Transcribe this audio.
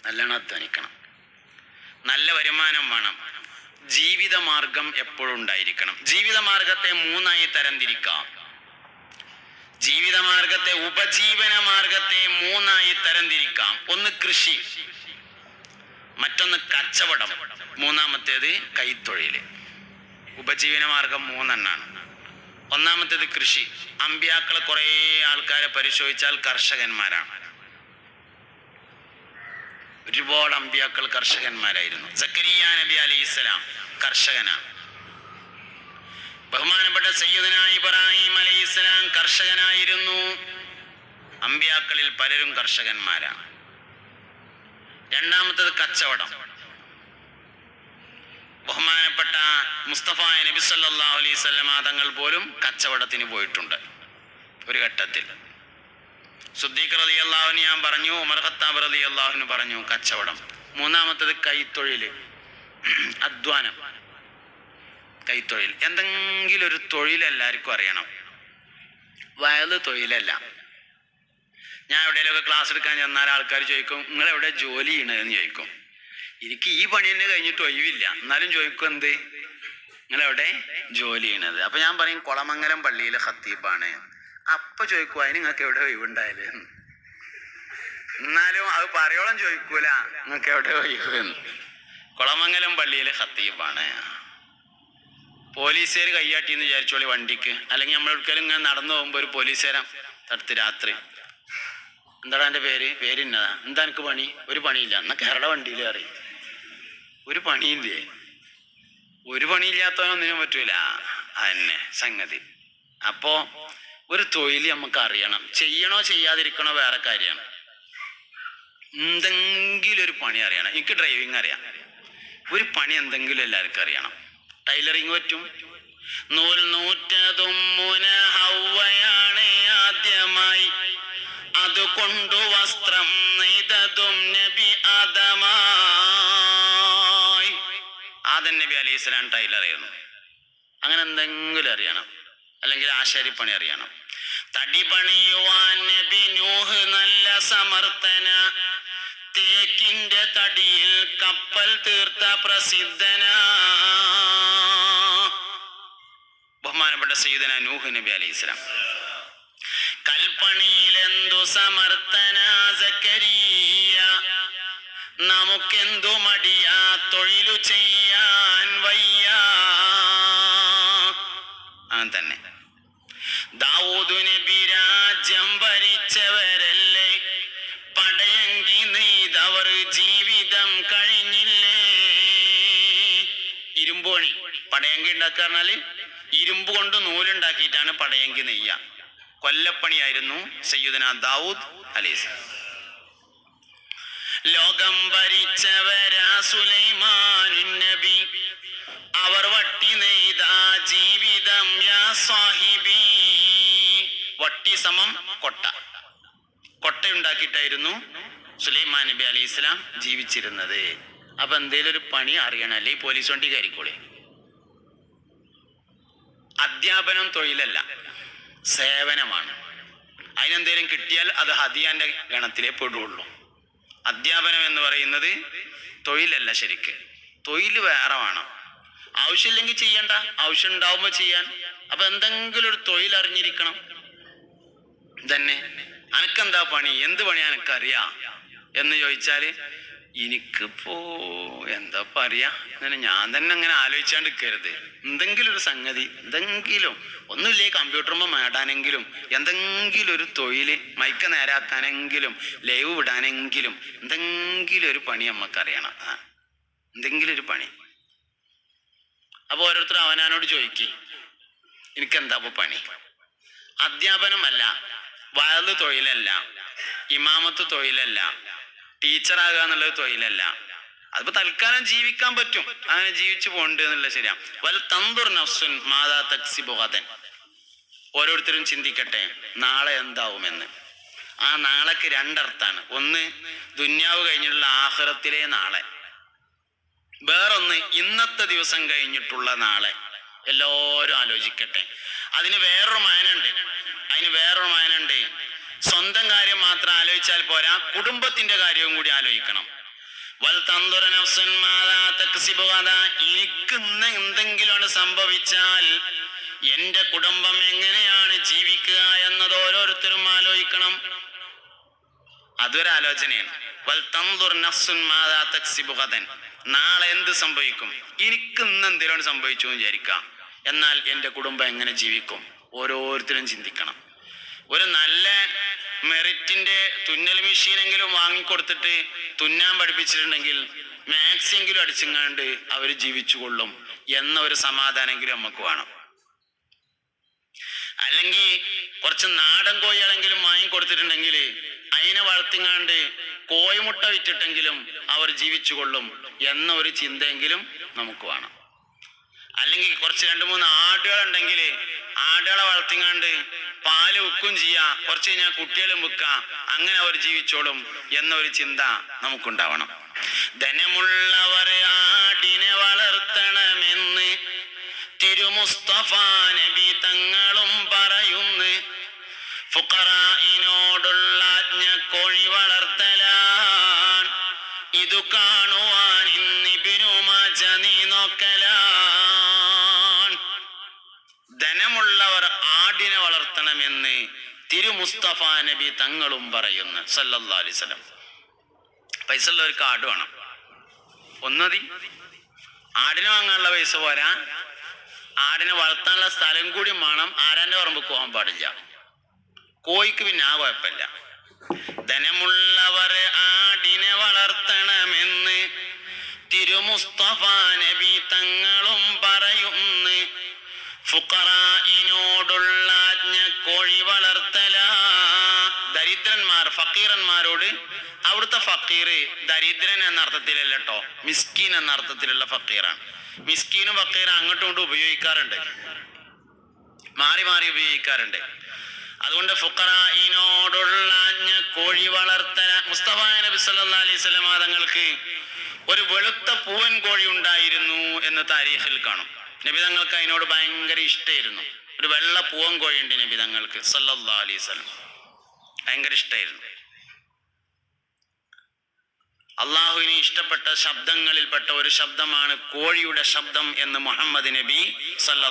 നല്ലോണം അധ്വാനിക്കണം, നല്ല വരുമാനം വേണം, ജീവിതമാർഗം എപ്പോഴും ഉണ്ടായിരിക്കണം. ജീവിതമാർഗത്തെ മൂന്നായി തരംതിരിക്കാം. ജീവിതമാർഗത്തെ, ഉപജീവന മാർഗത്തെ മൂന്നായി തരംതിരിക്കാം. ഒന്ന് കൃഷി, മറ്റൊന്ന് കച്ചവടം, മൂന്നാമത്തേത് കൈത്തൊഴിൽ. ഉപജീവന മാർഗം മൂന്നെണ്ണാണ്. ഒന്നാമത്തേത് കൃഷി. അമ്പിയാക്കളെ കുറേ ആൾക്കാരെ പരിശോധിച്ചാൽ കർഷകന്മാരാണ്. ഒരുപാട് അമ്പിയാക്കൾ കർഷകന്മാരായിരുന്നു. സക്കരിയ നബി അലൈഹിസ്സലാം കർഷകനാണ്. ബഹുമാനപ്പെട്ട സയ്യിദുനാ ഇബ്രാഹിം അലൈഹിസ്സലാം കർഷകനായിരുന്നു. അമ്പിയാക്കളിൽ പലരും കർഷകന്മാരാണ്. രണ്ടാമത്തേത് കച്ചവടം. ബഹുമാനപ്പെട്ട മുസ്തഫ നബി സല്ലല്ലാഹു അലൈഹി വസല്ലം തങ്ങൾ പോലും കച്ചവടത്തിന് പോയിട്ടുണ്ട് ഒരു ഘട്ടത്തിൽ. സിദ്ദീഖ് റളിയല്ലാഹു അൻഹു ഞാൻ പറഞ്ഞു, ഉമർ ഖത്താബ് റളിയല്ലാഹു അൻഹു പറഞ്ഞു കച്ചവടം. മൂന്നാമത്തേത് കൈത്തൊഴിൽ, അധ്വാനം, കൈത്തൊഴിൽ. എന്തെങ്കിലും ഒരു തൊഴിൽ എല്ലാവർക്കും അറിയണം. വയത് തൊഴിലല്ല. ഞാൻ എവിടെയെങ്കിലുമൊക്കെ ക്ലാസ് എടുക്കാൻ ചെന്നാൽ ആൾക്കാർ ചോദിക്കും, നിങ്ങളെവിടെ ജോലി ചെയ്യണതെന്ന് ചോദിക്കും. എനിക്ക് ഈ പണി തന്നെ കഴിഞ്ഞിട്ട് ഒഴിവില്ല, എന്നാലും ചോദിക്കും എന്ത്, നിങ്ങളെവിടെ ജോലി ചെയ്യണത്. അപ്പം ഞാൻ പറയും കൊളമംഗലം പള്ളിയിലെ ഖത്തീബാണ്. അപ്പം ചോദിക്കും അതിന് നിങ്ങൾക്ക് എവിടെ ഒഴിവുണ്ടായത്. എന്നാലും അത് പറയോളം ചോദിക്കൂല നിങ്ങൾക്ക് എവിടെ ഒഴിവെന്ന്. കൊളമംഗലം പള്ളിയിലെ ഖത്തീബാണ്. പോലീസുകാർ കയ്യാട്ടി എന്ന് വിചാരിച്ചോളി വണ്ടിക്ക്. അല്ലെങ്കിൽ നമ്മളൊരിക്കലും ഇങ്ങനെ നടന്നു പോകുമ്പോൾ ഒരു പോലീസുകാരൻ തടുത്ത് രാത്രി, എന്താടാ എൻ്റെ പേരിന്നതാ, എന്താ എനിക്ക് പണി? ഒരു പണിയില്ല. എന്നാൽ കേരള വണ്ടിയിൽ അറിയും ഒരു പണിയില്ലേ. ഒരു പണിയില്ലാത്തവനൊന്നിനും പറ്റൂല, അതന്നെ സംഗതി. അപ്പോൾ ഒരു തൊഴിൽ നമുക്ക് അറിയണം. ചെയ്യണോ ചെയ്യാതിരിക്കണോ വേറെ കാര്യമാണ്. എന്തെങ്കിലും ഒരു പണി അറിയണം. എനിക്ക് ഡ്രൈവിങ് അറിയാം, ഒരു പണി എന്തെങ്കിലും എല്ലാവർക്കും അറിയണം. ടൈലറിങ് പറ്റും. നൂൽ നൂറ്റതും മുന ഹവ്വയാണ് ആദ്യമായി, അതുകൊണ്ടു വസ്ത്രം നെയ്തതും നബി ആദമായി. ആദം നബി അലൈഹി സ്വലാം ടൈലറായിരുന്നു. അങ്ങനെ എന്തെങ്കിലും അറിയണം. അല്ലെങ്കിൽ ആശാരിപ്പണി അറിയണം. തടി പണിയുവാൻ നബി നൂഹ് നല്ല സമർത്ഥന, തേക്കിന്റെ തടിയിൽ കപ്പൽ തീർത്ത പ്രസിദ്ധന. ബഹുമാനപ്പെട്ട സയ്യിദുനാ നൂഹ് നബി അലൈഹിസ്സലാം. കൽപ്പണിയിലെന്തു സമർത്ഥന സക്കരിയ, നമുക്കെന്തു മടിയാ തൊഴിലു ചെയ്യാൻ വയ്യ. അങ്ങനെ തന്നെ ദാവൂദ് നബി രാജ്യം ഭരിച്ചവരല്ലേ, പടയങ്കി നെയ്തവർ ജീവിതം കഴിഞ്ഞില്ലേ. ഇരുമ്പുപണി, പടയങ്കി ഉണ്ടാക്കുക പറഞ്ഞാല് ഇരുമ്പ് കൊണ്ട് നൂലുണ്ടാക്കിയിട്ടാണ് പടയങ്കി നെയ്യ. കൊല്ലപ്പണിയായിരുന്നു സയ്യിദുനാ ദാവൂദ് അലൈഹിസ്സലാം. ലോകം ഭരിച്ചവരാ സുലൈമാനുൻ നബി, അവർ വട്ടി നെയ്ത ജീവിതം യാ സാഹിബി. വട്ടി സമം കൊട്ട, കൊട്ടയുണ്ടാക്കിയിട്ടായിരുന്നു സുലൈമാൻ നബി അലൈഹി സ്വലാം ജീവിച്ചിരുന്നത്. അപ്പൊ എന്തേലും ഒരു പണി അറിയണം, അല്ലെ പോലീസ് വണ്ടി കയറിക്കോളെ. അധ്യാപനം തൊഴിലല്ല, സേവനമാണ്. അതിനെന്തേലും കിട്ടിയാൽ അത് ഹദിയാന്റെ ഗണത്തിലേ പെടുള്ളൂ. അധ്യാപനം എന്ന് പറയുന്നത് തൊഴിലല്ല. ശരിക്ക് തൊഴിൽ വേറെ വേണം. ആവശ്യമില്ലെങ്കിൽ ചെയ്യണ്ട, ആവശ്യം ഉണ്ടാവുമ്പോൾ ചെയ്യാൻ. അപ്പൊ എന്തെങ്കിലും ഒരു തൊഴിൽ അറിഞ്ഞിരിക്കണം. തന്നെ അനക്കെന്താ പണി, എന്ത് പണി അനക്കറിയാം എന്ന് ചോദിച്ചാല് എനിക്കിപ്പോ എന്താ പറയാ, അങ്ങനെ ഞാൻ തന്നെ അങ്ങനെ ആലോചിച്ചാണ്ട് നിൽക്കരുത്. എന്തെങ്കിലും ഒരു സംഗതി, എന്തെങ്കിലും ഒന്നുമില്ലേ കമ്പ്യൂട്ടറുമ്പോൾ മാടാനെങ്കിലും, എന്തെങ്കിലും ഒരു തൊഴിൽ, മൈക്ക നേരാക്കാനെങ്കിലും, ലൈവ് വിടാനെങ്കിലും എന്തെങ്കിലും ഒരു പണി നമുക്കറിയണം. എന്തെങ്കിലും ഒരു പണി. അപ്പൊ ഓരോരുത്തരും അവനാനോട് ചോദിക്കും, എനിക്കെന്താ ഇപ്പൊ പണി? അധ്യാപനമല്ല, വഅദ് തൊഴിലല്ല, ഇമാമത്ത് തൊഴിലല്ല, ടീച്ചറാകുക എന്നുള്ളത് തൊഴിലല്ല. അതിപ്പോ തൽക്കാലം ജീവിക്കാൻ പറ്റും, അങ്ങനെ ജീവിച്ചു പോകണ്ട് എന്നുള്ള ശരിയാ. വൽ തൻദുർ നഫ്സുൻ മാദാ തക്സിബു ഗദൻ. ഓരോരുത്തരും ചിന്തിക്കട്ടെ നാളെ എന്താവുമെന്ന്. ആ നാളേക്ക് രണ്ടർത്ഥാണ്. ഒന്ന് ദുന്യാവ് കഴിഞ്ഞിട്ടുള്ള ആഖിറത്തിലെ നാളെ, വേറൊന്ന് ഇന്നത്തെ ദിവസം കഴിഞ്ഞിട്ടുള്ള നാളെ. എല്ലാവരും ആലോചിക്കട്ടെ. അതിന് വേറൊരു മാനുണ്ട്. സ്വന്തം കാര്യം മാത്രം ആലോചിച്ചാൽ പോരാ, കുടുംബത്തിന്റെ കാര്യവും കൂടി ആലോചിക്കണം. വൽ തൻദുർ നഫ്സുൻ മാദാ തക്സിബു ഗദാ. എനിക്ക് ഇന്ന് എന്തെങ്കിലും സംഭവിച്ചാൽ എന്റെ കുടുംബം എങ്ങനെയാണ് ജീവിക്കുക എന്നത് ഓരോരുത്തരും ആലോചിക്കണം. അതൊരാലോചനയാണ്. വൽ തൻദുർ നഫ്സുൻ മാദാ തക്സിബു ഗദൻ. നാളെ എന്ത് സംഭവിക്കും? എനിക്ക് ഇന്ന് എന്തെങ്കിലും സംഭവിച്ചു എന്ന് വിചാരിക്കാം, എന്നാൽ എൻ്റെ കുടുംബം എങ്ങനെ ജീവിക്കും? ഓരോരുത്തരും ചിന്തിക്കണം. ഒരു നല്ല മെറിറ്റിന്റെ തുന്നൽ മെഷീനെങ്കിലും വാങ്ങിക്കൊടുത്തിട്ട് തുന്നാൻ പഠിപ്പിച്ചിട്ടുണ്ടെങ്കിൽ മാക്സെങ്കിലും അടിച്ചങ്ങാണ്ട് അവർ ജീവിച്ചു കൊള്ളും എന്ന ഒരു സമാധാനെങ്കിലും നമുക്ക് വേണം. അല്ലെങ്കിൽ കുറച്ച് നാടൻ കോഴികളെങ്കിലും വാങ്ങിക്കൊടുത്തിട്ടുണ്ടെങ്കിൽ അതിനെ വളർത്തിങ്ങാണ്ട് കോഴിമുട്ട വിറ്റിട്ടെങ്കിലും അവർ ജീവിച്ചു കൊള്ളും എന്ന ഒരു ചിന്തയെങ്കിലും നമുക്ക് വേണം. അല്ലെങ്കിൽ കുറച്ച് 2-3 ആടുകളുണ്ടെങ്കിൽ ആടുകളെ വളർത്തിങ്ങാണ്ട് പാല് വിൽക്കും ചെയ്യാം, കുറച്ച് കഴിഞ്ഞാൽ കുട്ടികളും വിൽക്കാം, അങ്ങനെ അവർ ജീവിച്ചോളും എന്നൊരു ചിന്ത നമുക്കുണ്ടാവണം. ധനമുള്ളവർ ആടിനെ വളർത്തണമെന്ന് തിരുമുസ്തഫ നബി തങ്ങളും പറയുന്നു. ഫുഖറായിനോടുള്ള ആജ്ഞ കോഴി വളർത്തലാൻ, ഇതു കാണുവാൻ ഇന്നിബ്നു മാജ നീ നോക്കലാൻ. ധനമുള്ളവർ ആടിനെ വളർത്തണമെന്ന് തിരുമുസ്തഫ നബി തങ്ങളും പറയുന്നു സല്ലല്ലാഹു അലൈഹി വസല്ലം. പൈസ ഉള്ളവർക്ക് ആട് വേണം. ഒന്നതി ആടിനെ വാങ്ങാനുള്ള പൈസ പോരാ, ആടിനെ വളർത്താനുള്ള സ്ഥലം കൂടി വേണം. ആരാന്റെ പറമ്പ് പോകാൻ പാടില്ല. കോഴിക്ക് പിന്നെ ആ കുഴപ്പമില്ല. ധനമുള്ളവർ ആടിനെ വളർത്തണമെന്ന് തിരുമുസ്തഫ നബി തങ്ങളും പറയുന്നു. ഫുഖറായിനോടുള്ള ആജ്ഞ കോഴി വളർത്തല. ദരിദ്രന്മാർ ഫക്കീറന്മാരോട്, അവിടുത്തെ ഫക്കീർ ദരിദ്രൻ എന്ന അർത്ഥത്തിലല്ല കേട്ടോ, മിസ്കീൻ എന്ന അർത്ഥത്തിലുള്ള ഫക്കീറാണ്. മിസ്കീനും ഫക്കീറും അങ്ങോട്ടും ഇങ്ങോട്ടും ഉപയോഗിക്കാറുണ്ട്, മാറി മാറി ഉപയോഗിക്കാറുണ്ട്. അതുകൊണ്ട് ഫുഖറായിനോടുള്ള ആജ്ഞ കോഴി വളർത്തല. മുസ്തഫ നബി സല്ലല്ലാഹു അലൈഹി വസല്ലം തങ്ങൾക്ക് ഒരു വെളുത്ത പൂവൻ കോഴി ഉണ്ടായിരുന്നു എന്ന് താരീഖിൽ കാണും. നബി തങ്ങൾക്ക് അതിനോട് ഭയങ്കര ഇഷ്ടമായിരുന്നു. ഒരു വെള്ള പൂവൻ കോഴി ഉണ്ട് നബി തങ്ങൾക്ക് സല്ലല്ലാഹു അലൈഹി വസല്ലം, ഭയങ്കര ഇഷ്ടമായിരുന്നു. അള്ളാഹുവിന് ഇഷ്ടപ്പെട്ട ശബ്ദങ്ങളിൽപ്പെട്ട ഒരു ശബ്ദമാണ് കോഴിയുടെ ശബ്ദം എന്ന് മുഹമ്മദ് നബി സല്ലല്ലാഹു